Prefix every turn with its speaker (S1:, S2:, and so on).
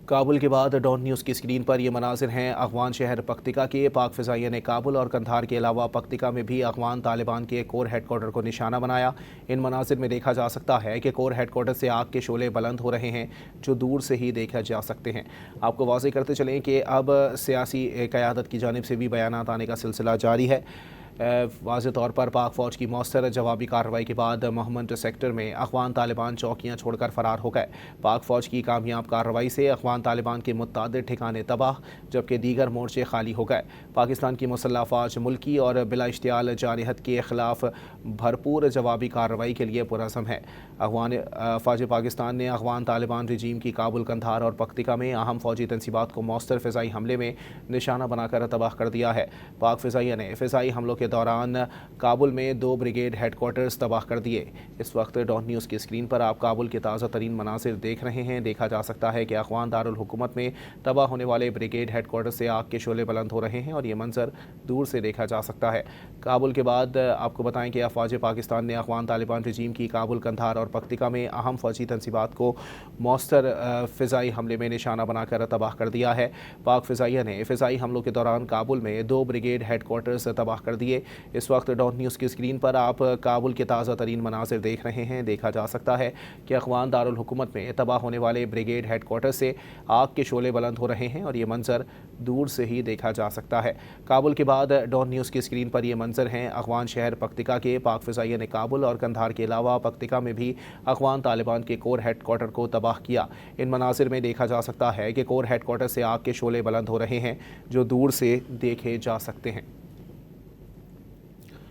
S1: کابل کے بعد Dawn news کی اسکرین پر یہ مناظر ہیں افغان شہر پکتیکا کے۔ پاک فضائیہ نے کابل اور قندھار کے علاوہ پکتیکا میں بھی افغان طالبان کے کور ہیڈ کوارٹر کو نشانہ بنایا۔ ان مناظر میں دیکھا جا سکتا ہے کہ کور ہیڈ کوارٹر سے آگ کے شعلے بلند ہو رہے ہیں جو دور سے ہی دیکھا جا سکتے ہیں۔ آپ کو واضح کرتے چلیں کہ اب سیاسی قیادت کی جانب سے بھی بیانات آنے کا سلسلہ جاری ہے۔ واضح طور پر پاک فوج کی مؤثر جوابی کارروائی کے بعد محمد سیکٹر میں افغان طالبان چوکیاں چھوڑ کر فرار ہو گئے۔ پاک فوج کی کامیاب کارروائی سے افغان طالبان کے متعدد ٹھکانے تباہ جبکہ دیگر مورچے خالی ہو گئے۔ پاکستان کی مسلح افواج ملکی اور بلا اشتعال جارحیت کے خلاف بھرپور جوابی کارروائی کے لیے پرعزم ہے۔ افواج پاکستان نے افغان طالبان رجیم کی کابل، قندھار اور پکتیکا میں اہم فوجی تنصیبات کو مؤثر فضائی حملے میں نشانہ بنا کر تباہ کر دیا ہے۔ پاک فضائیہ نے فضائی حملوں کے دوران کابل میں 2 بریگیڈ ہیڈ کوارٹرز تباہ کر دیے۔ اس وقت ڈان نیوز کی اسکرین پر آپ کابل کے تازہ ترین مناظر دیکھ رہے ہیں۔ دیکھا جا سکتا ہے کہ افغان دارالحکومت میں تباہ ہونے والے بریگیڈ ہیڈ کوارٹر سے آگ کے شعلے بلند ہو رہے ہیں اور یہ منظر دور سے دیکھا جا سکتا ہے۔ کابل کے بعد آپ کو بتائیں کہ افواج پاکستان نے افغان طالبان رجیم کی کابل، قندھار اور پکتیکا میں اہم فوجی تنصیبات کو مؤثر فضائی حملے میں نشانہ بنا کر تباہ کر دیا ہے۔ پاک فضائیہ نے فضائی حملوں کے دوران کابل میں 2 بریگیڈ ہیڈ کوارٹرز تباہ کر دیے۔ اس وقت ڈان نیوز کی اسکرین پر آپ کابل کے تازہ ترین مناظر دیکھ رہے ہیں۔ دیکھا جا سکتا ہے کہ افغان دارالحکومت میں تباہ ہونے والے بریگیڈ ہیڈ کوارٹر سے آگ کے شعلے بلند ہو رہے ہیں اور یہ منظر دور سے ہی دیکھا جا سکتا ہے۔ کابل کے بعد ڈان نیوز کی اسکرین پر یہ منظر ہیں افغان شہر پکتیکا کے۔ پاک فضائیہ نے کابل اور قندھار کے علاوہ پکتیکا میں بھی افغان طالبان کے کور ہیڈ کوارٹر کو تباہ کیا۔ ان مناظر میں دیکھا جا سکتا ہے کہ کور ہیڈ کوارٹر سے آگ کے شعلے بلند ہو رہے ہیں جو دور سے دیکھے جا سکتے ہیں۔